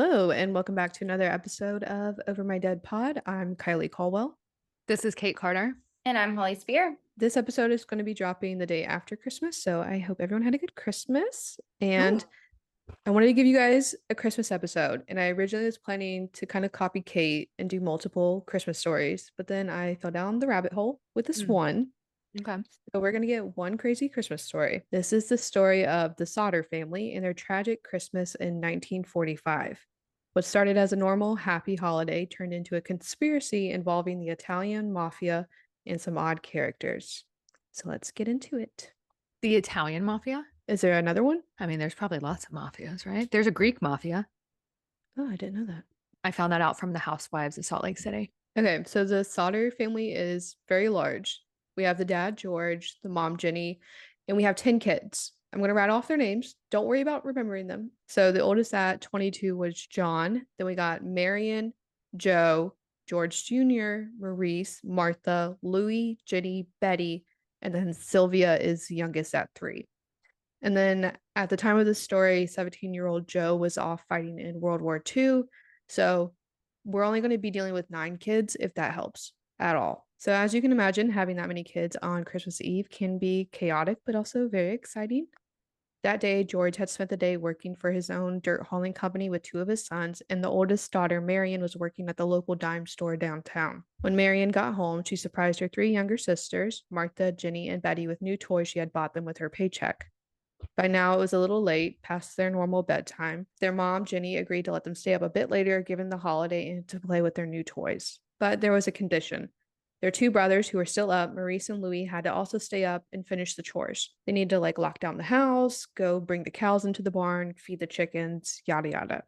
Hello, and welcome back to another episode of Over My Dead Pod. I'm Kylie Caldwell. This is Kate Carter. And I'm Holly Spear. This episode is going to be dropping the day after Christmas, so I hope everyone had a good Christmas. And I wanted to give you guys a Christmas episode, and I originally was planning to kind of copy Kate and do multiple Christmas stories, but then I fell down the rabbit hole with this one. Okay. So we're going to get one crazy Christmas story. This is the story of the Sodder family and their tragic Christmas in 1945. What started as a normal, happy holiday turned into a conspiracy involving the Italian mafia and some odd characters. So let's get into it. The Italian mafia? Is there another one? I mean, there's probably lots of mafias, right? There's a Greek mafia. Oh, I didn't know that. I found that out from the Housewives of Salt Lake City. Okay, so the Sodder family is very large. We have the dad, George, the mom, Jenny, and we have 10 kids. I'm going to rattle off their names. Don't worry about remembering them. So the oldest at 22 was John. Then we got Marion, Joe, George Jr., Maurice, Martha, Louie, Jenny, Betty, and then Sylvia is youngest at 3. And then at the time of the story, 17-year-old Joe was off fighting in World War II. So we're only going to be dealing with 9 kids, if that helps at all. So as you can imagine, having that many kids on Christmas Eve can be chaotic, but also very exciting. That day, George had spent the day working for his own dirt hauling company with 2 of his sons, and the oldest daughter, Marion, was working at the local dime store downtown. When Marion got home, she surprised her 3 younger sisters, Martha, Jenny, and Betty, with new toys she had bought them with her paycheck. By now, it was a little late, past their normal bedtime. Their mom, Jenny, agreed to let them stay up a bit later, given the holiday, and to play with their new toys. But there was a condition. Their 2 brothers who were still up, Maurice and Louis, had to also stay up and finish the chores. They needed to lock down the house, go bring the cows into the barn, feed the chickens, yada yada.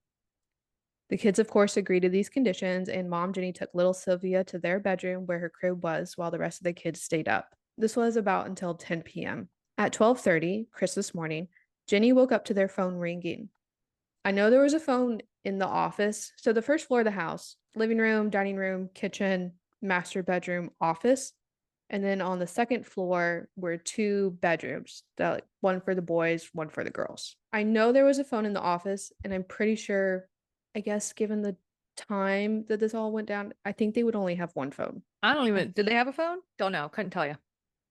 The kids, of course, agreed to these conditions, and Mom Jenny took little Sylvia to their bedroom where her crib was while the rest of the kids stayed up. This was about until 10 p.m. At 12:30, Christmas morning, Jenny woke up to their phone ringing. I know there was a phone in the office. So the first floor of the house, living room, dining room, kitchen, master bedroom, office. And then on the second floor were 2 bedrooms, one for the boys, one for the girls. I know there was a phone in the office, and I'm pretty sure, I guess, given the time that this all went down, I think they would only have one phone. Did they have a phone? Don't know. Couldn't tell you.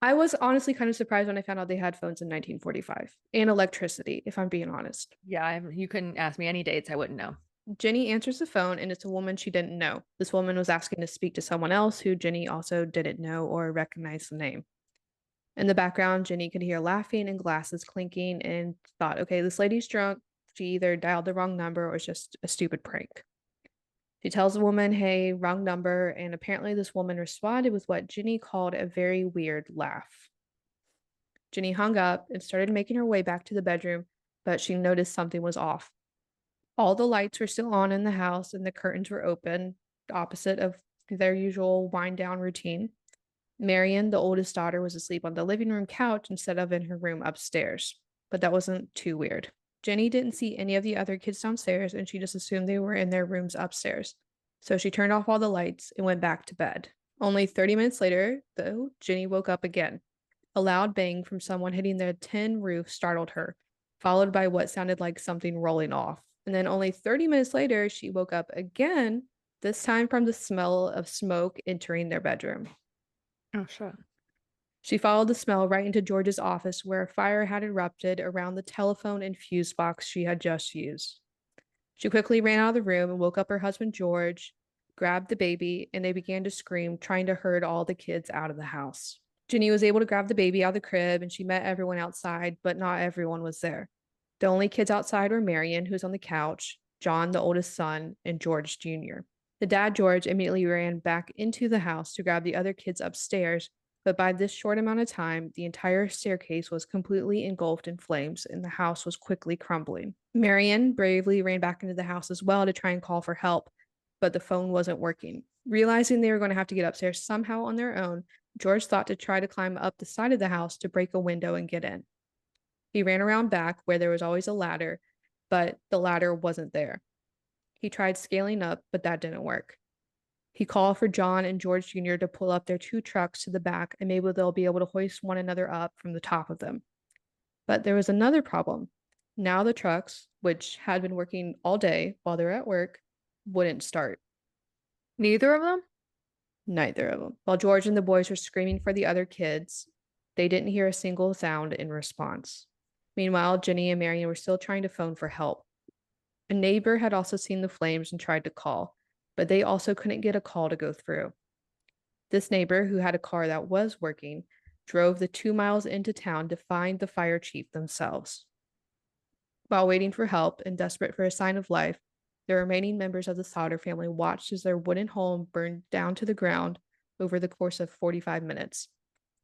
I was honestly kind of surprised when I found out they had phones in 1945 and electricity, if I'm being honest. Yeah, you couldn't ask me any dates. I wouldn't know. Jenny answers the phone, and it's a woman she didn't know. This woman was asking to speak to someone else who Jenny also didn't know or recognize the name. In the background, Jenny could hear laughing and glasses clinking and thought, okay, this lady's drunk. She either dialed the wrong number or it's just a stupid prank. She tells the woman, hey, wrong number, and apparently this woman responded with what Jenny called a very weird laugh. Jenny hung up and started making her way back to the bedroom, but she noticed something was off. All the lights were still on in the house and the curtains were open, the opposite of their usual wind down routine. Marion, the oldest daughter, was asleep on the living room couch instead of in her room upstairs, but that wasn't too weird. Jenny didn't see any of the other kids downstairs, and she just assumed they were in their rooms upstairs. So she turned off all the lights and went back to bed. Only 30 minutes later, though, Jenny woke up again. A loud bang from someone hitting the tin roof startled her, followed by what sounded like something rolling off. And then only 30 minutes later, she woke up again, this time from the smell of smoke entering their bedroom. Oh, sure. She followed the smell right into George's office, where a fire had erupted around the telephone and fuse box she had just used. She quickly ran out of the room and woke up her husband, George, grabbed the baby, and they began to scream, trying to herd all the kids out of the house. Jenny was able to grab the baby out of the crib, and she met everyone outside, but not everyone was there. The only kids outside were Marion, who's on the couch, John, the oldest son, and George Jr. The dad, George, immediately ran back into the house to grab the other kids upstairs, but by this short amount of time, the entire staircase was completely engulfed in flames, and the house was quickly crumbling. Marion bravely ran back into the house as well to try and call for help, but the phone wasn't working. Realizing they were going to have to get upstairs somehow on their own, George thought to try to climb up the side of the house to break a window and get in. He ran around back where there was always a ladder, but the ladder wasn't there. He tried scaling up, but that didn't work. He called for John and George Jr. to pull up their 2 trucks to the back, and maybe they'll be able to hoist one another up from the top of them. But there was another problem. Now the trucks, which had been working all day while they were at work, wouldn't start. Neither of them? Neither of them. While George and the boys were screaming for the other kids, they didn't hear a single sound in response. Meanwhile, Jenny and Marion were still trying to phone for help. A neighbor had also seen the flames and tried to call, but they also couldn't get a call to go through. This neighbor, who had a car that was working, drove the 2 miles into town to find the fire chief themselves. While waiting for help and desperate for a sign of life, the remaining members of the Sodder family watched as their wooden home burned down to the ground over the course of 45 minutes,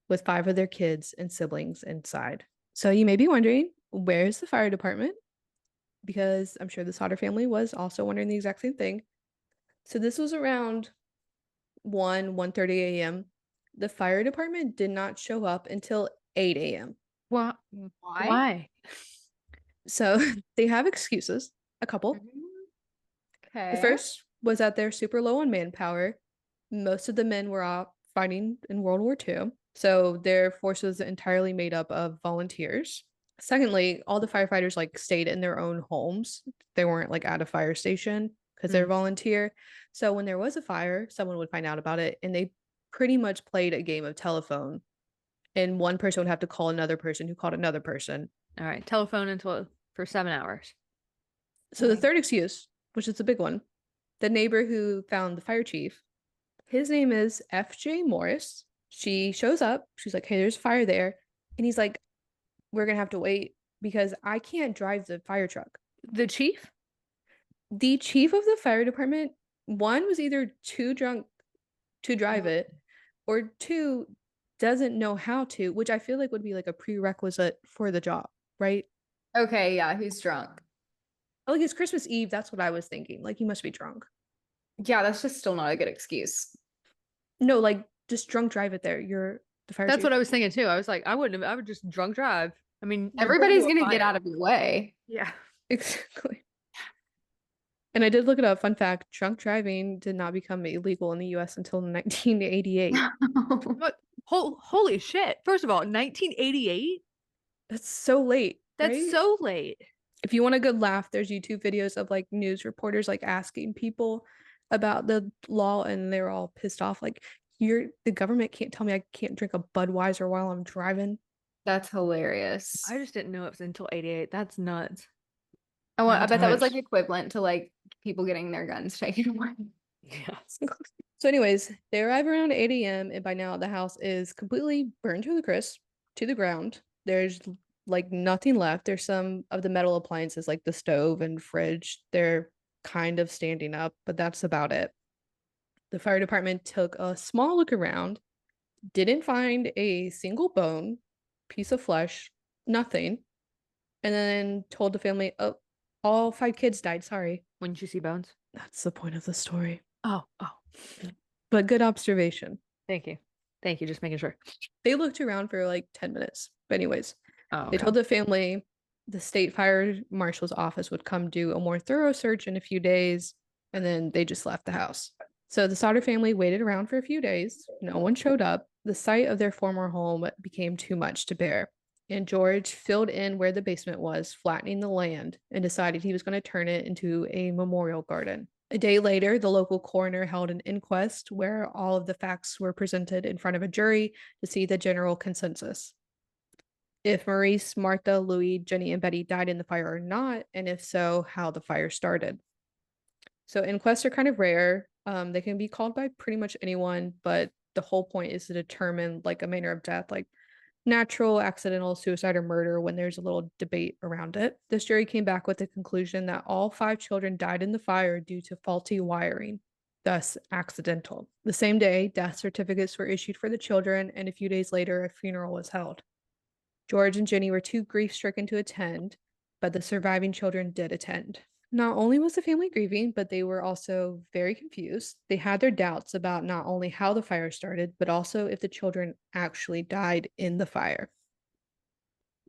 with 5 of their kids and siblings inside. So you may be wondering, where's the fire department? Because I'm sure the Sodder family was also wondering the exact same thing. So this was around 1:30 a.m. The fire department did not show up until 8 a.m. What? Why? Why? So they have excuses, a couple. Okay. The first was that they're super low on manpower. Most of the men were off fighting in World War II, so their force was entirely made up of volunteers. Secondly, all the firefighters like stayed in their own homes. They weren't like at a fire station because they're volunteer. So when there was a fire, someone would find out about it, and they pretty much played a game of telephone. And one person would have to call another person who called another person. All right. Telephone until for 7 hours. So the third excuse, which is the big one, the neighbor who found the fire chief, his name is FJ Morris. She shows up. She's like, hey, there's fire there. And he's like, we're going to have to wait because I can't drive the fire truck. The chief? The chief of the fire department, one, was either too drunk to drive it, or two, doesn't know how to, which I feel like would be like a prerequisite for the job, right? Okay, yeah, who's drunk? Like it's Christmas Eve. That's what I was thinking. Like he must be drunk. Yeah, that's just still not a good excuse. No, like just drunk drive it there. You're the fire That's chief. what I was thinking too. I was like, I would just drunk drive. I mean, you're Everybody's burning gonna a get fire. out of your way. Yeah. Exactly. And I did look it up. Fun fact, drunk driving did not become illegal in the US until 1988. What? Holy shit. First of all, 1988? That's so late. That's right? so late. If you want a good laugh, there's YouTube videos of like news reporters like asking people about the law and they're all pissed off. Like, the government can't tell me I can't drink a Budweiser while I'm driving. That's hilarious. I just didn't know it was until 88. That's nuts. I bet that was Nuts. like equivalent to like people getting their guns taken away. Yeah. So, anyways, they arrive around 8 a.m. and by now the house is completely burned to the crisp, to the ground. There's like nothing left. There's some of the metal appliances like the stove and fridge. They're kind of standing up, but that's about it. The fire department took a small look around, didn't find a single bone, piece of flesh, nothing, and then told the family, oh, all 5 kids died. Sorry. Wouldn't you see bones? That's the point of the story. Oh. But good observation. Thank you. Thank you. Just making sure. They looked around for like 10 minutes. But anyways, Oh, they told the family the state fire marshal's office would come do a more thorough search in a few days, and then they just left the house. So the Sodder family waited around for a few days. No one showed up. The sight of their former home became too much to bear. And George filled in where the basement was, flattening the land, and decided he was going to turn it into a memorial garden. A day later, the local coroner held an inquest where all of the facts were presented in front of a jury to see the general consensus. If Maurice, Martha, Louis, Jenny, and Betty died in the fire or not, and if so, how the fire started. So inquests are kind of rare. They can be called by pretty much anyone, but the whole point is to determine like a manner of death, like natural, accidental, suicide, or murder when there's a little debate around it. This jury came back with the conclusion that all 5 children died in the fire due to faulty wiring, thus accidental. The same day, death certificates were issued for the children, and a few days later, a funeral was held. George and Jenny were too grief-stricken to attend, but the surviving children did attend. Not only was the family grieving, but they were also very confused. They had their doubts about not only how the fire started, but also if the children actually died in the fire.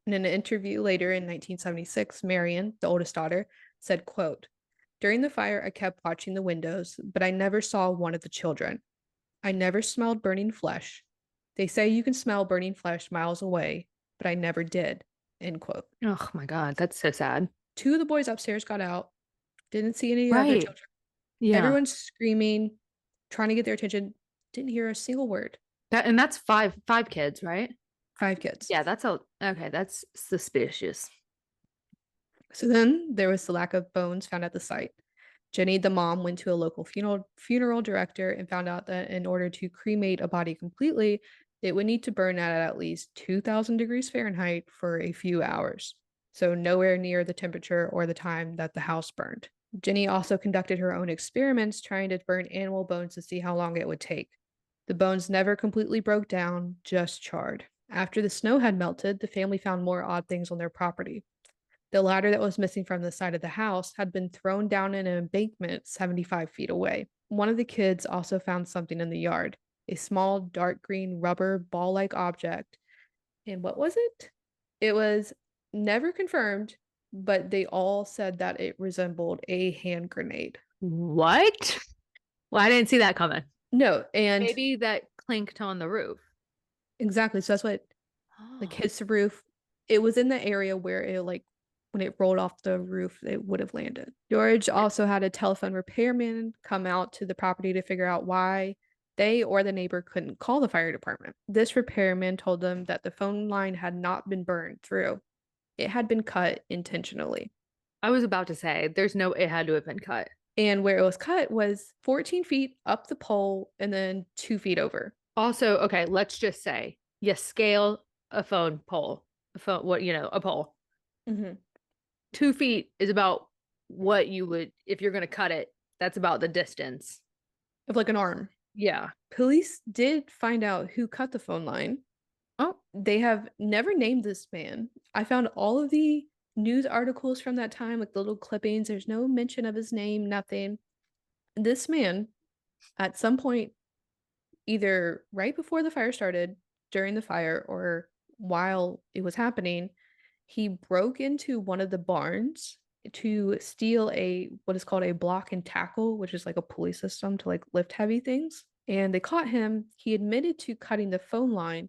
In an interview later in 1976, Marion, the oldest daughter, said, quote, "During the fire, I kept watching the windows, but I never saw one of the children. I never smelled burning flesh. They say you can smell burning flesh miles away, but I never did. end quote. Oh my God, that's so sad. 2 of the boys upstairs got out, didn't see any other Right. children. Yeah. Everyone's screaming, trying to get their attention. Didn't hear a single word. And that's five kids, right? 5 kids. Yeah, okay, that's suspicious. So then there was the lack of bones found at the site. Jenny, the mom, went to a local funeral director and found out that in order to cremate a body completely, it would need to burn at least 2,000 degrees Fahrenheit for a few hours. So nowhere near the temperature or the time that the house burned. Jenny also conducted her own experiments trying to burn animal bones to see how long it would take. The bones never completely broke down, just charred. After the snow had melted, the family found more odd things on their property. The ladder that was missing from the side of the house had been thrown down in an embankment 75 feet away. One of the kids also found something in the yard, a small dark green rubber ball like object. And what was it? It was never confirmed, but they all said that it resembled a hand grenade. What? Well, I didn't see that coming. No, and Maybe that clinked on the roof. exactly. So that's what like hits the roof. It was in the area where it like when it rolled off the roof, it would have landed. George also had a telephone repairman come out to the property to figure out why they or the neighbor couldn't call the fire department. This repairman told them that the phone line had not been burned through. It had been cut intentionally. I was about to say, it had to have been cut. And where it was cut was 14 feet up the pole and then 2 feet over. Also, okay, let's just say you scale a phone pole, a pole. Mm-hmm. 2 feet is about what you would, if you're going to cut it, that's about the distance. Of like an arm. Yeah. Police did find out who cut the phone line. Oh. They have never named this man. I found all of the news articles from that time, like the little clippings. There's no mention of his name, nothing. This man, at some point, either right before the fire started, during the fire, or while it was happening, he broke into one of the barns to steal what is called a block and tackle, which is like a pulley system to like lift heavy things. And they caught him. He admitted to cutting the phone line,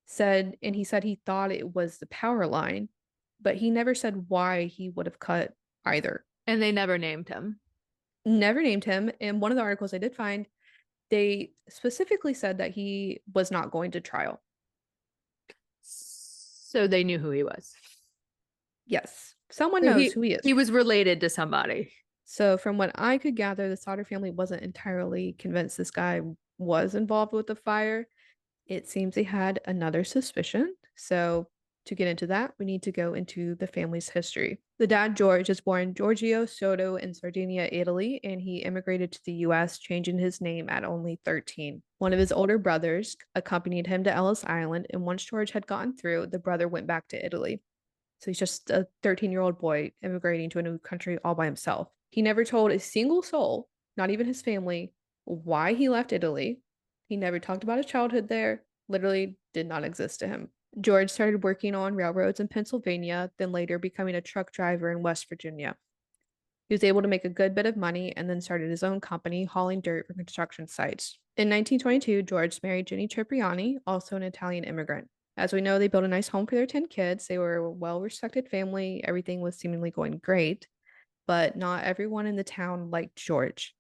he said he thought it was the power line, but he never said why he would have cut either. And they never named him. Never named him. And one of the articles I did find, they specifically said that he was not going to trial. So they knew who he was. Yes. Someone knows who he is. He was related to somebody. So from what I could gather, the Sodder family wasn't entirely convinced this guy was involved with the fire. It seems they had another suspicion. So to get into that, we need to go into the family's history. The dad, George, is born Giorgio Soto in Sardinia, Italy, and he immigrated to the US, changing his name at only 13. One of his older brothers accompanied him to Ellis Island, and once George had gotten through, the brother went back to Italy. So he's just a 13-year-old boy immigrating to a new country all by himself. He never told a single soul, not even his family, why he left Italy. He never talked about his childhood there, literally did not exist to him. George started working on railroads in Pennsylvania, then later becoming a truck driver in West Virginia. He was able to make a good bit of money and then started his own company hauling dirt for construction sites. In 1922, George married Jenny Cipriani, also an Italian immigrant. As we know, they built a nice home for their 10 kids. They were a well-respected family. Everything was seemingly going great, but not everyone in the town liked George.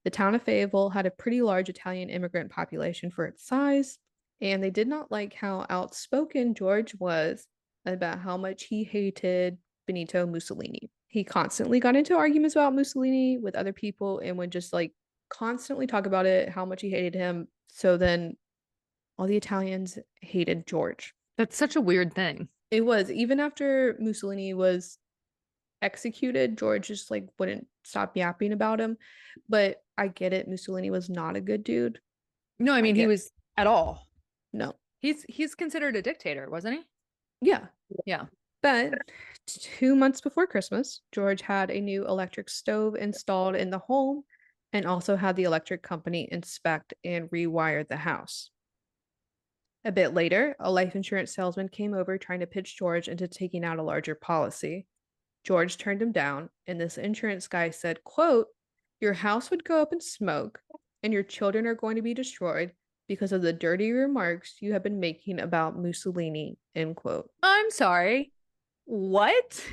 The town of Fayetteville had a pretty large Italian immigrant population for its size, and they did not like how outspoken George was about how much he hated Benito Mussolini. He constantly got into arguments about Mussolini with other people and would just like constantly talk about it, how much he hated him. So then all the Italians hated George. That's such a weird thing. It was. Even after Mussolini was executed, George just like wouldn't stop yapping about him. But I get it. Mussolini was not a good dude. No, I mean, he was at all. No. He's considered a dictator, wasn't he? Yeah. Yeah. But 2 months before Christmas, George had a new electric stove installed in the home and also had the electric company inspect and rewire the house. A bit later, a life insurance salesman came over trying to pitch George into taking out a larger policy. George turned him down, and this insurance guy said, quote, "Your house would go up in smoke, and your children are going to be destroyed because of the dirty remarks you have been making about Mussolini," end quote. I'm sorry. What?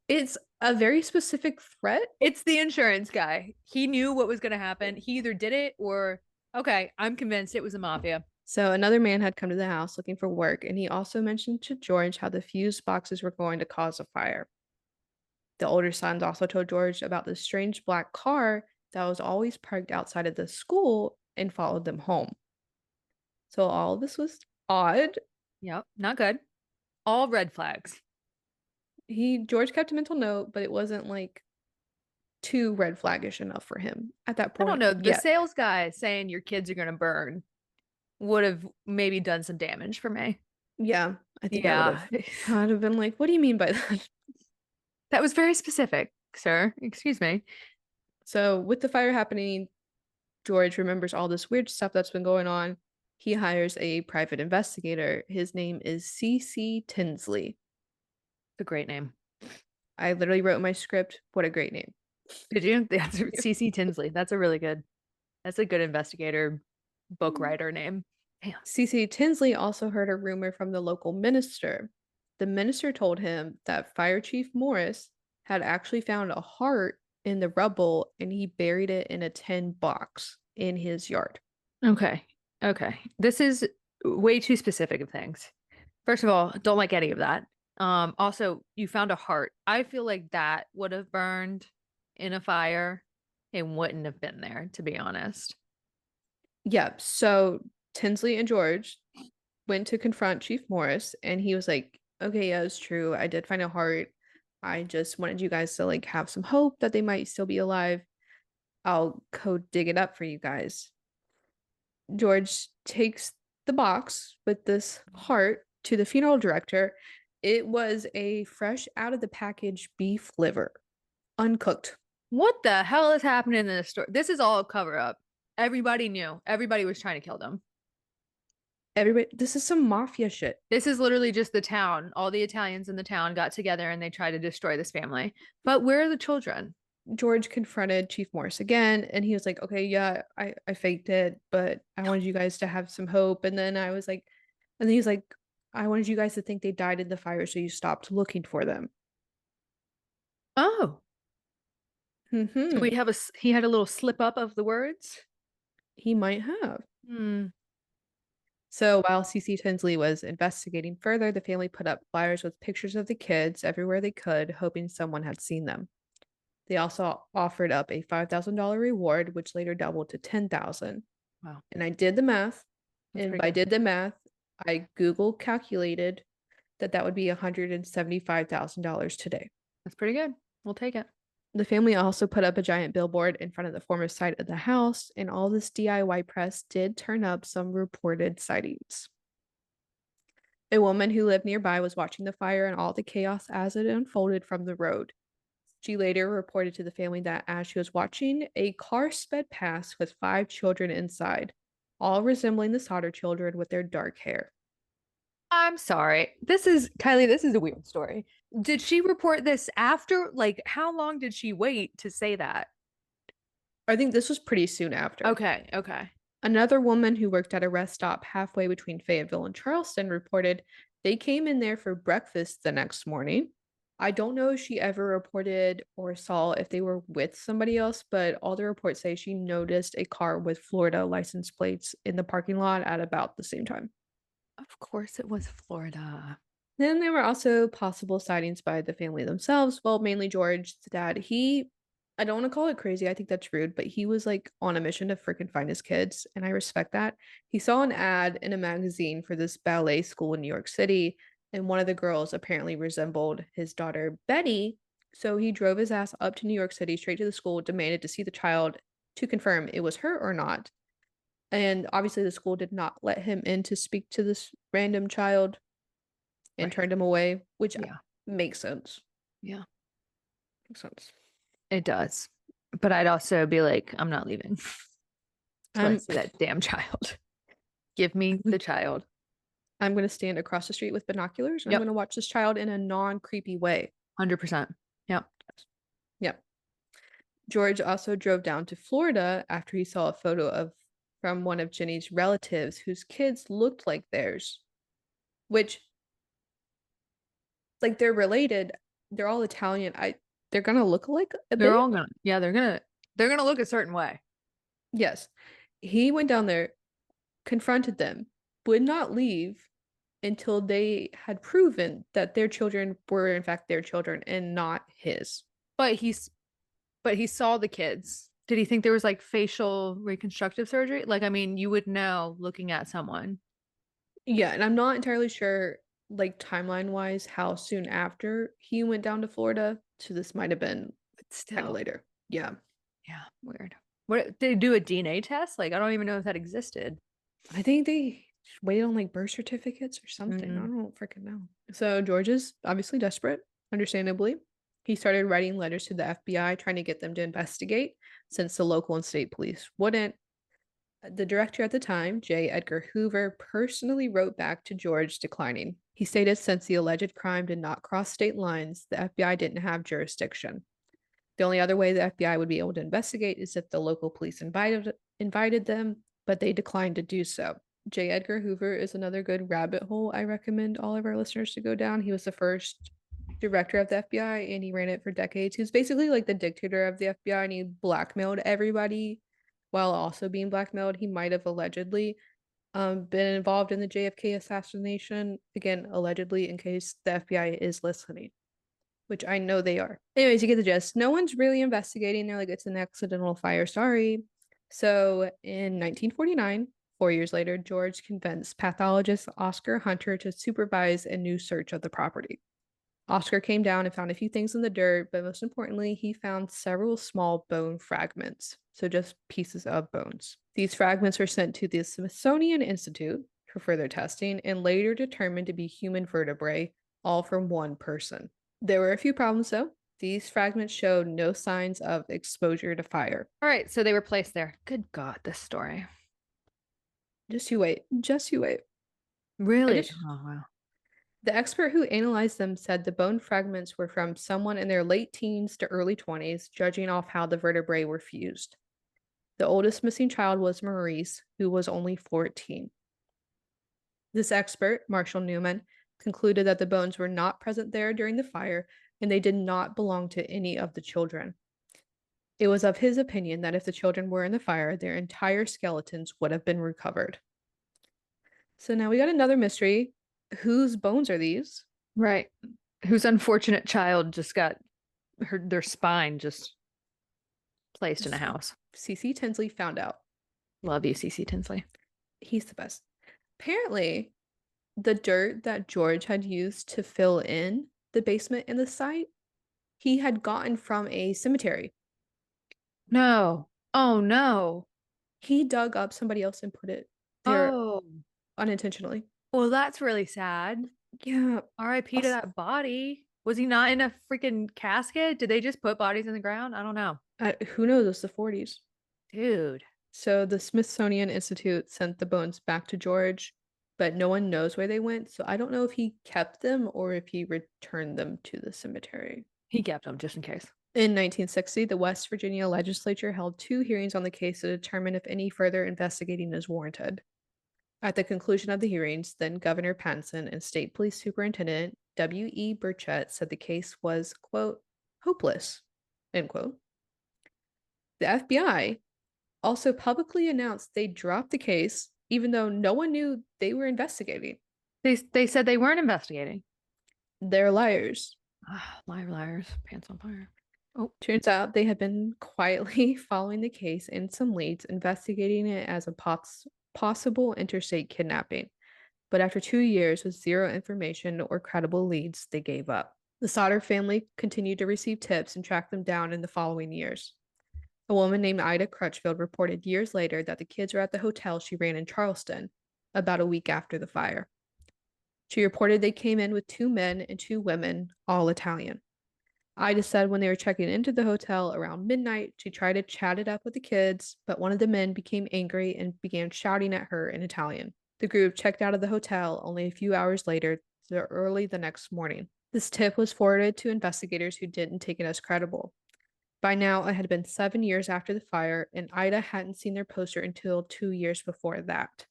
It's a very specific threat. It's the insurance guy. He knew what was going to happen. He either did it or, okay, I'm convinced it was a mafia. So another man had come to the house looking for work, and he also mentioned to George how the fuse boxes were going to cause a fire. The older sons also told George about the strange black car that was always parked outside of the school and followed them home. So all of this was odd. Yep, not good. All red flags. George kept a mental note, but it wasn't like too red flaggish enough for him at that I point. don't know. The Yeah. sales guy saying your kids are going to burn would have maybe done some damage for me. Yeah, I think I Yeah. would have been like, what do you mean by that? That was very specific, sir. Excuse me. So with the fire happening, George remembers all this weird stuff that's been going on. He hires a private investigator. His name is C.C. Tinsley. It's a great name. I literally wrote in my script, what a great name. Did you? That's CC Tinsley. That's a good investigator book writer name. Damn. C.C. Tinsley also heard a rumor from the local minister. The minister told him that Fire Chief Morris had actually found a heart in the rubble and he buried it in a tin box in his yard. Okay. Okay. This is way too specific of things. First of all, don't like any of that. Also, you found a heart. I feel like that would have burned in a fire and wouldn't have been there, to be honest. Yeah, so Tinsley and George went to confront Chief Morris and he was like, okay, yeah, it's true. I did find a heart. I just wanted you guys to like have some hope that they might still be alive. I'll go dig it up for you guys. George takes the box with this heart to the funeral director. It was a fresh out of the package beef liver, uncooked. What the hell is happening in this story? This is all a cover up. Everybody knew. Everybody was trying to kill them. Everybody, this is some mafia shit. This is literally just the town. All the Italians in the town got together and they tried to destroy this family. But where are the children? George confronted Chief Morris again, and he was like, okay, yeah, I faked it, but I wanted you guys to have some hope. And then I was like, and then he's like, I wanted you guys to think they died in the fire, so you stopped looking for them. Oh, Mm-hmm. so he had a little slip up of the words. He might have. Hmm. So while CC Tinsley was investigating further, the family put up flyers with pictures of the kids everywhere they could, hoping someone had seen them. They also offered up a $5,000 reward, which later doubled to $10,000. Wow. And I did the math. That's And pretty if I good. did the math, I Google calculated that would be $175,000 today. That's pretty good. We'll take it. The family also put up a giant billboard in front of the former site of the house, and all this DIY press did turn up some reported sightings. A woman who lived nearby was watching the fire and all the chaos as it unfolded from the road. She later reported to the family that as she was watching, a car sped past with 5 children inside, all resembling the Sodder children with their dark hair. I'm sorry. This is Kylie. This is a weird story. Did she report this after? Like, how long did she wait to say that? I think this was pretty soon after. Okay. Okay. Another woman who worked at a rest stop halfway between Fayetteville and Charleston reported they came in there for breakfast the next morning. I don't know if she ever reported or saw if they were with somebody else, but all the reports say she noticed a car with Florida license plates in the parking lot at about the same time. Of course, it was Florida. Then there were also possible sightings by the family themselves. Well, mainly George's dad. I don't want to call it crazy. I think that's rude, but he was like on a mission to freaking find his kids, and I respect that. He saw an ad in a magazine for this ballet school in New York City, and one of the girls apparently resembled his daughter Betty. So he drove his ass up to New York City, straight to the school, demanded to see the child to confirm it was her or not. And obviously, the school did not let him in to speak to this random child and Right. turned him away, which Yeah. makes sense. Yeah. Makes sense. It does. But I'd also be like, I'm not leaving. Till I I'm see that damn child. Give me the child. I'm going to stand across the street with binoculars and Yep. I'm going to watch this child in a non-creepy way. 100%. Yep. Yep. George also drove down to Florida after he saw a photo from one of Jenny's relatives whose kids looked like theirs, which Like they're related. They're all Italian. They're gonna look alike a They're bit. all gonna, yeah, they're gonna look a certain way. Yes. He went down there, confronted them, would not leave until they had proven that their children were in fact their children and not his. But he saw the kids. Did he think there was like facial reconstructive surgery? Like, I mean, you would know looking at someone. Yeah, and I'm not entirely sure, like timeline wise, how soon after he went down to Florida. So this might have been But kind of still, later. Yeah. yeah, weird. What did they do a DNA test? Like, I don't even know if that existed. I think they waited on like birth certificates or something. I Mm. don't freaking know. So George is obviously desperate, understandably. He started writing letters to the FBI trying to get them to investigate since the local and state police wouldn't. The director at the time, J. Edgar Hoover, personally wrote back to George declining. He stated since the alleged crime did not cross state lines, the FBI didn't have jurisdiction. The only other way the FBI would be able to investigate is if the local police invited them, but they declined to do so. J. Edgar Hoover is another good rabbit hole I recommend all of our listeners to go down. He was the first director of the FBI and he ran it for decades. He was basically like the dictator of the FBI and he blackmailed everybody while also being blackmailed. He might have allegedly been involved in the JFK assassination. Again, allegedly, in case the FBI is listening, which I know they are. Anyways, you get the gist. No one's really investigating. They're like, it's an accidental fire. Sorry. So in 1949, 4 years later, George convinced pathologist Oscar Hunter to supervise a new search of the property. Oscar came down and found a few things in the dirt, but most importantly, he found several small bone fragments. So just pieces of bones. These fragments were sent to the Smithsonian Institute for further testing and later determined to be human vertebrae, all from one person. There were a few problems though. These fragments showed no signs of exposure to fire. All right, so they were placed there. Good God, this story. Just you wait. Just you wait. Really? Just, Oh, wow. the expert who analyzed them said the bone fragments were from someone in their late teens to early 20s, judging off how the vertebrae were fused. The oldest missing child was Maurice, who was only 14. This expert, Marshall Newman, concluded that the bones were not present there during the fire and they did not belong to any of the children. It was of his opinion that if the children were in the fire, their entire skeletons would have been recovered. So now we got another mystery. Whose bones are these? Right. Whose unfortunate child just got their spine just placed in a house. CC Tinsley found out. Love you, CC Tinsley. He's the best. Apparently, the dirt that George had used to fill in the basement and the site, he had gotten from a cemetery. No. Oh, no. He dug up somebody else and put it there Oh. unintentionally. Well, that's really sad. Yeah. RIP to that body. Was he not in a freaking casket? Did they just put bodies in the ground? I don't know. Who knows? It's the 40s. Dude. So the Smithsonian Institute sent the bones back to George, but no one knows where they went. So I don't know if he kept them or if he returned them to the cemetery. He kept them just in case. In 1960, the West Virginia legislature held 2 hearings on the case to determine if any further investigating is warranted. At the conclusion of the hearings, then Governor Patterson and State Police Superintendent W.E. Burchett said the case was, quote, hopeless, end quote. The FBI also publicly announced they dropped the case, even though no one knew they were investigating. They said they weren't investigating. They're liars. Liars, pants on fire. Oh, turns out they had been quietly following the case and some leads, investigating it as a possible interstate kidnapping. But after 2 years with zero information or credible leads, they gave up. The Sodder family continued to receive tips and track them down in the following years. A woman named Ida Crutchfield reported years later that the kids were at the hotel she ran in Charleston about a week after the fire. She reported they came in with 2 men and 2 women, all Italian. Ida said when they were checking into the hotel around midnight, she tried to chat it up with the kids, but one of the men became angry and began shouting at her in Italian. The group checked out of the hotel only a few hours later, early the next morning. This tip was forwarded to investigators who didn't take it as credible. By now, it had been 7 years after the fire, and Ida hadn't seen their poster until 2 years before that.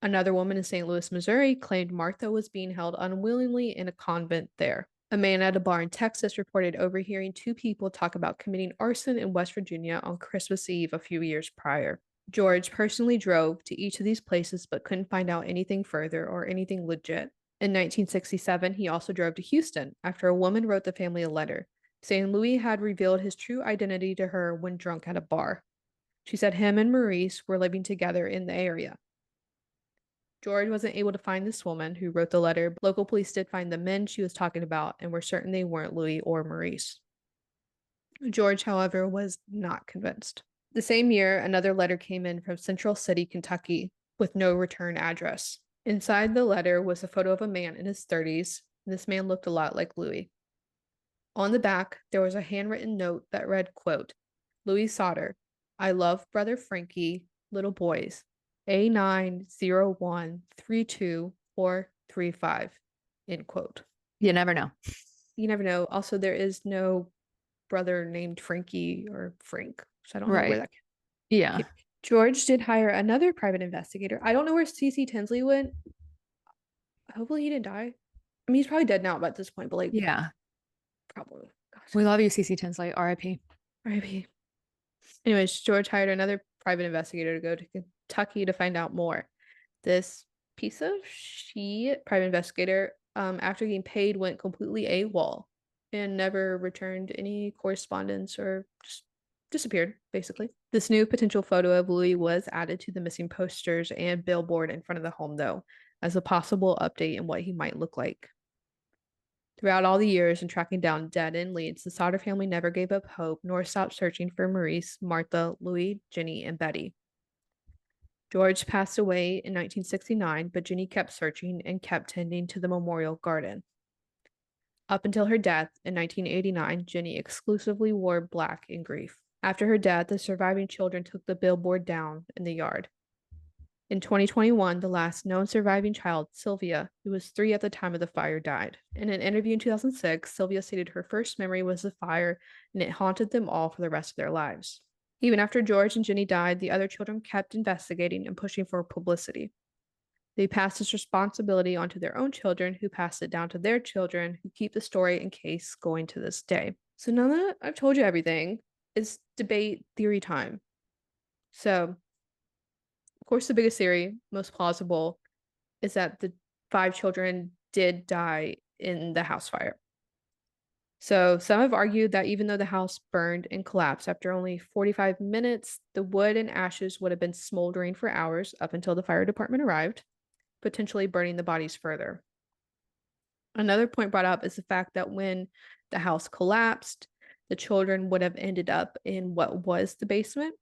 Another woman in St. Louis, Missouri, claimed Martha was being held unwillingly in a convent there. A man at a bar in Texas reported overhearing two people talk about committing arson in West Virginia on Christmas Eve a few years prior. George personally drove to each of these places but couldn't find out anything further or anything legit. In 1967, he also drove to Houston after a woman wrote the family a letter saying Louis had revealed his true identity to her when drunk at a bar. She said him and Maurice were living together in the area. George wasn't able to find this woman who wrote the letter, but local police did find the men she was talking about and were certain they weren't Louis or Maurice. George, however, was not convinced. The same year, another letter came in from Central City, Kentucky, with no return address. Inside the letter was a photo of a man in his 30s, and this man looked a lot like Louis. On the back, there was a handwritten note that read, quote, Louis Sodder, I love brother Frankie, little boys, A901324435, end quote. You never know. You never know. Also, there is no brother named Frankie or Frank, so I don't know where that Yeah. came. George did hire another private investigator. I don't know where CC Tinsley went. Hopefully he didn't die. I mean, he's probably dead now at this point, but like, Yeah. probably. Gosh. We love you, CC Tinsley. RIP. RIP. Anyways, George hired another private investigator to go to Kentucky to find out more. This piece of shit private investigator, after getting paid, went completely AWOL and never returned any correspondence or just disappeared, basically. This new potential photo of Louis was added to the missing posters and billboard in front of the home, though, as a possible update in what he might look like. Throughout all the years and tracking down dead-end leads, the Sodder family never gave up hope nor stopped searching for Maurice, Martha, Louis, Jenny, and Betty. George passed away in 1969, but Jenny kept searching and kept tending to the memorial garden. Up until her death in 1989, Jenny exclusively wore black in grief. After her death, the surviving children took the billboard down in the yard. In 2021, the last known surviving child, Sylvia, who was 3 at the time of the fire, died. In an interview in 2006, Sylvia stated her first memory was the fire, and it haunted them all for the rest of their lives. Even after George and Jenny died, the other children kept investigating and pushing for publicity. They passed this responsibility onto their own children, who passed it down to their children, who keep the story in case going to this day. So now that I've told you everything, it's debate theory time. So, of course, the biggest theory, most plausible, is that the 5 children did die in the house fire. So some have argued that even though the house burned and collapsed after only 45 minutes, the wood and ashes would have been smoldering for hours up until the fire department arrived, potentially burning the bodies further. Another point brought up is the fact that when the house collapsed, the children would have ended up in what was the basement.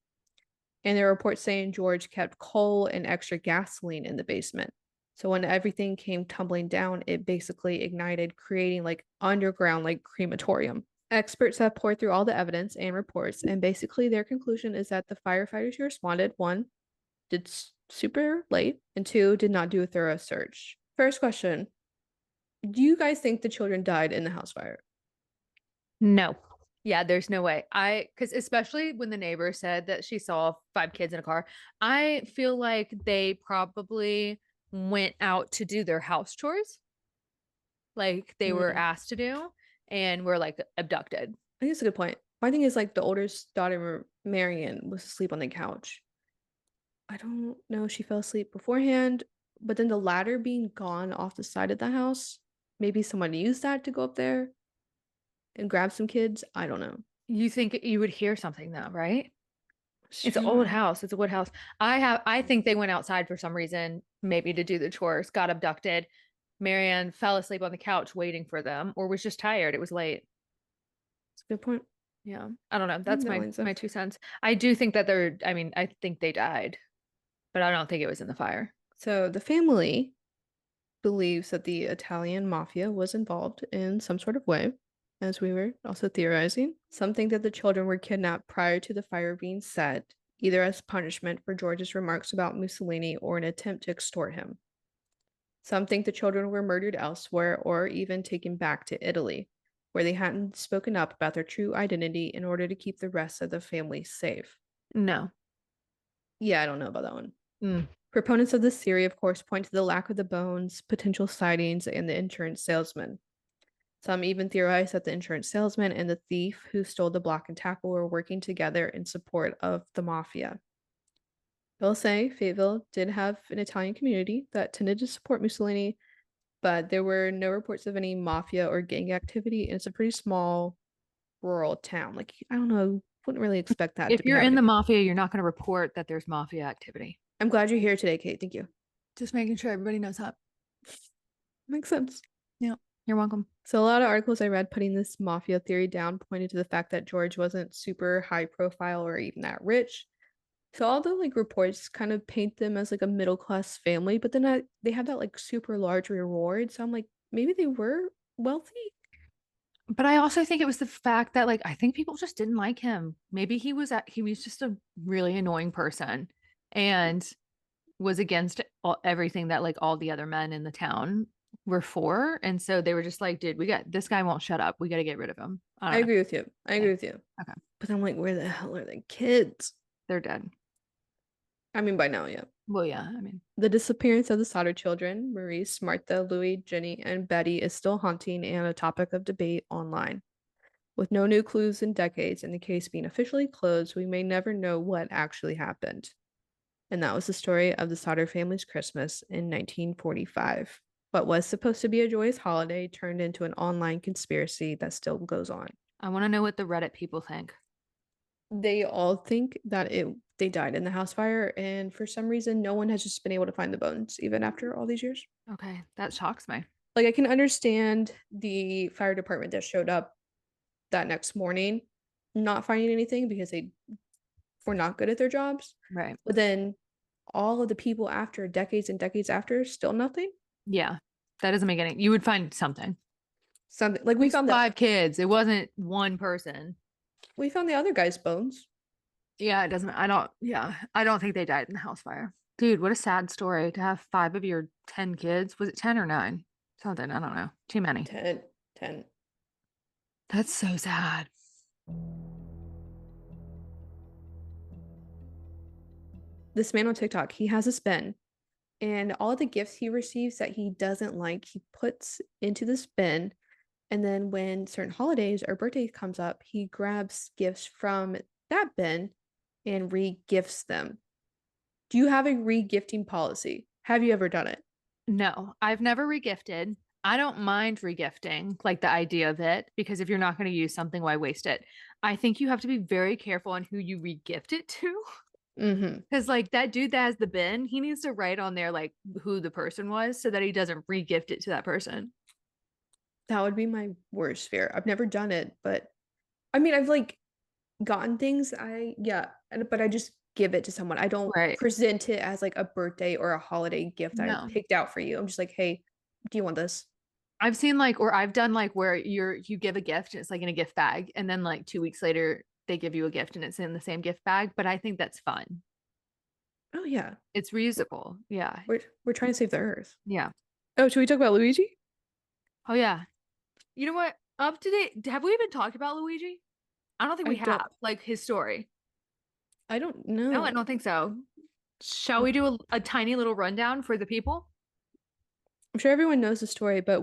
And there are reports saying George kept coal and extra gasoline in the basement. So when everything came tumbling down, it basically ignited, creating like underground like crematorium. Experts have poured through all the evidence and reports, and basically their conclusion is that the firefighters who responded, 1, did super late, and 2, did not do a thorough search. First question, do you guys think the children died in the house fire? No. Yeah, there's no way. Because especially when the neighbor said that she saw 5 kids in a car, I feel like they probably went out to do their house chores, like they were asked to do, and were like abducted. I think it's a good point. My thing is like the oldest daughter, Marion, was asleep on the couch. I don't know if she fell asleep beforehand, but then the ladder being gone off the side of the house, maybe someone used that to go up there and grab some kids. I don't know. You think you would hear something though, right? It's an Sure. old house. It's a wood house. I think they went outside for some reason, maybe to do the chores, got abducted. Marianne fell asleep on the couch waiting for them, or was just tired. It was late. That's a good point. Yeah. I don't know. That's that my lines up. my 2 cents. I do think that I think they died, but I don't think it was in the fire. So the family believes that the Italian mafia was involved in some sort of way, as we were also theorizing. Some think that the children were kidnapped prior to the fire being set, either as punishment for George's remarks about Mussolini or an attempt to extort him. Some think the children were murdered elsewhere or even taken back to Italy, where they hadn't spoken up about their true identity in order to keep the rest of the family safe. No. Yeah, I don't know about that one. Proponents of this theory, of course, point to the lack of the bones, potential sightings, and the insurance salesman. Some even theorize that the insurance salesman and the thief who stole the block and tackle were working together in support of the mafia. They'll say Fayetteville did have an Italian community that tended to support Mussolini, but there were no reports of any mafia or gang activity, and it's a pretty small rural town. Like, I don't know, wouldn't really expect that to If be you're in the happening. mafia, you're not going to report that there's mafia activity. I'm glad you're here today, Kate. Thank you. Just making sure everybody knows that. Makes sense. Yeah, you're welcome. So a lot of articles I read putting this mafia theory down pointed to the fact that George wasn't super high profile or even that rich. So all the like reports kind of paint them as like a middle class family, but then they have that like super large reward. So I'm like, maybe they were wealthy. But I also think it was the fact that like I think people just didn't like him. Maybe he was just a really annoying person and was against everything that like all the other men in the town were for. And so they were just like, dude, this guy won't shut up. We got to get rid of him. I I don't know. agree with you. I agree with you. Okay. But I'm like, where the hell are the kids? They're dead. I mean, by now, yeah. Well, yeah. I mean, The disappearance of the Sodder children, Maurice, Martha, Louis, Jenny, and Betty, is still haunting and a topic of debate online. With no new clues in decades and the case being officially closed, we may never know what actually happened. And that was the story of the Sodder family's Christmas in 1945. What was supposed to be a joyous holiday turned into an online conspiracy that still goes on. I want to know what the Reddit people think. They all think that they died in the house fire, and for some reason, no one has just been able to find the bones, even after all these years. Okay, that shocks me. Like, I can understand the fire department that showed up that next morning not finding anything because they were not good at their jobs. Right. But then all of the people after, decades and decades after, still nothing. Yeah, that doesn't make any. You would find something. Something like we found five kids. It wasn't one person. We found the other guy's bones. Yeah, it doesn't. I don't think they died in the house fire. Dude, what a sad story to have 5 of your 10 kids. Was it 10 or 9? Something. I don't know. Too many. 10. That's so sad. This man on TikTok, he has this bin, and all the gifts he receives that he doesn't like, he puts into this bin. And then when certain holidays or birthdays comes up, he grabs gifts from that bin and re-gifts them. Do you have a re-gifting policy? Have you ever done it? No, I've never regifted. I don't mind regifting, like the idea of it, because if you're not going to use something, why waste it? I think you have to be very careful on who you regift it to. Because like that dude that has the bin, he needs to write on there like who the person was so that he doesn't regift it to that person. That would be my worst fear. I've never done it, but I mean, I've like gotten things. But I just give it to someone. I don't present it as like a birthday or a holiday gift that I picked out for you. I'm just like, hey, do you want this? I've seen like, or I've done like where you give a gift and it's like in a gift bag, and then like 2 weeks later they give you a gift and it's in the same gift bag. But I think that's fun. Oh yeah, it's reusable. Yeah, we're trying to save the earth. Yeah. Oh, should we talk about Luigi? Oh yeah. You know what? Up to date. Have we even talked about Luigi? I don't think we have. Like his story. I don't know. No, I don't think so. Shall we do a tiny little rundown for the people? I'm sure everyone knows the story, but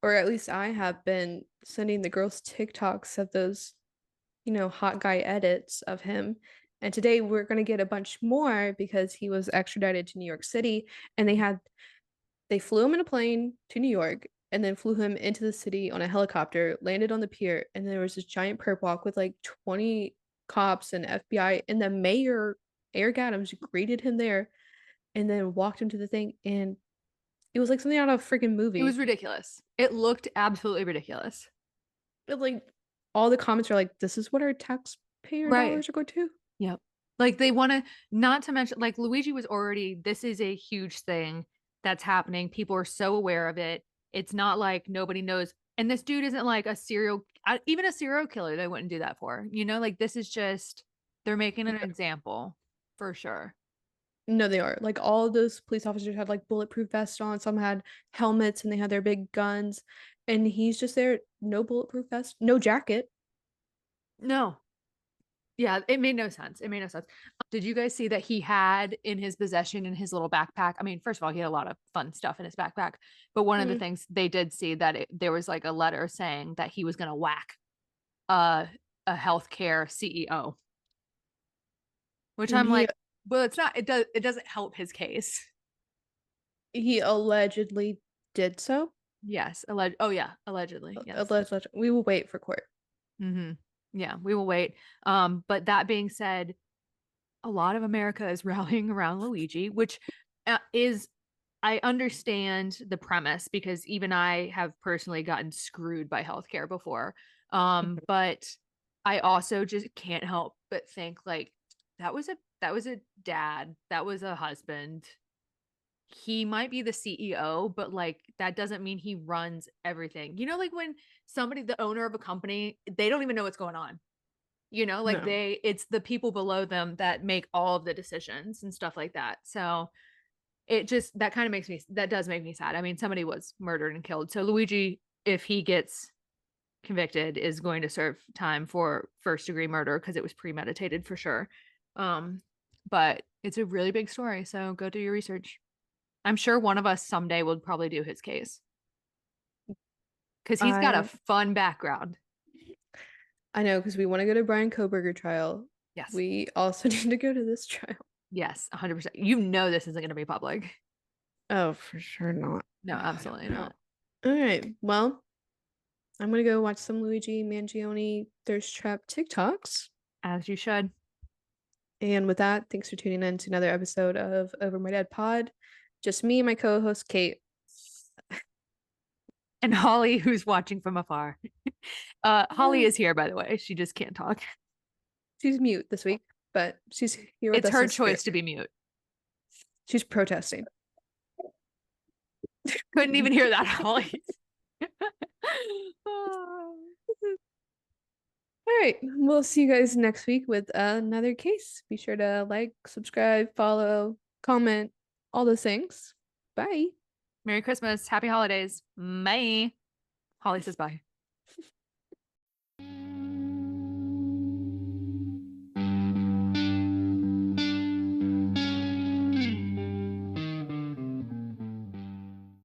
or at least I have been sending the girls TikToks of those, hot guy edits of him. And today we're going to get a bunch more because he was extradited to New York City, and they flew him in a plane to New York and then flew him into the city on a helicopter, landed on the pier, and there was this giant perp walk with like 20 cops and FBI, and the mayor, Eric Adams, greeted him there and then walked him to the thing, and it was like something out of a freaking movie. It was ridiculous. It looked absolutely ridiculous. But like all the comments are like, this is what our taxpayer dollars are going to? Yep. Like they want to, not to mention, like Luigi was already, this is a huge thing that's happening. People are so aware of it. It's not like nobody knows. And this dude isn't like even a serial killer, they wouldn't do that for. Like this is just, they're making an example for sure. No, they are. Like all those police officers had like bulletproof vests on. Some had helmets and they had their big guns. And he's just there, no bulletproof vest, no jacket. No. Yeah, it made no sense. Did you guys see that he had in his possession in his little backpack? I mean, first of all, he had a lot of fun stuff in his backpack, but one of the things they did see that there was like a letter saying that he was going to whack a healthcare CEO, which And I'm like, well, it's not. It doesn't help his case. he allegedly did so. Yes, oh yeah, allegedly. Yes. We will wait for court. Yeah, we will wait. But that being said, a lot of America is rallying around Luigi, which is, I understand the premise because even I have personally gotten screwed by healthcare before. But I also just can't help but think like that was a dad, that was a husband. He might be the CEO, but like that doesn't mean he runs everything. You know, like when somebody, the owner of a company, they don't even know what's going on. You know, like No. it's the people below them that make all of the decisions and stuff like that. So it just, that kind of makes me, that does make me sad. I mean, somebody was murdered and killed. So Luigi, if he gets convicted, is going to serve time for first degree murder because it was premeditated for sure. But it's a really big story. So go do your research. I'm sure one of us someday will probably do his case because he's got a fun background. I know, because we want to go to Brian Koberger trial. Yes. We also need to go to this trial. Yes, 100%. You know this isn't going to be public. Oh, for sure not. No, absolutely not. All right. Well, I'm going to go watch some Luigi Mangione Thirst Trap TikToks. As you should. And with that, thanks for tuning in to another episode of Over My Dead Pod. Just me and my co-host, Kate. And Holly, who's watching from afar. Holly is here, by the way. She just can't talk. She's mute this week, but she's here with us. It's her choice to be mute. She's protesting. Couldn't even hear that, Holly. All right. We'll see you guys next week with another case. Be sure to like, subscribe, follow, comment, all those things. Bye. Merry Christmas. Happy holidays. Bye. Holly says bye.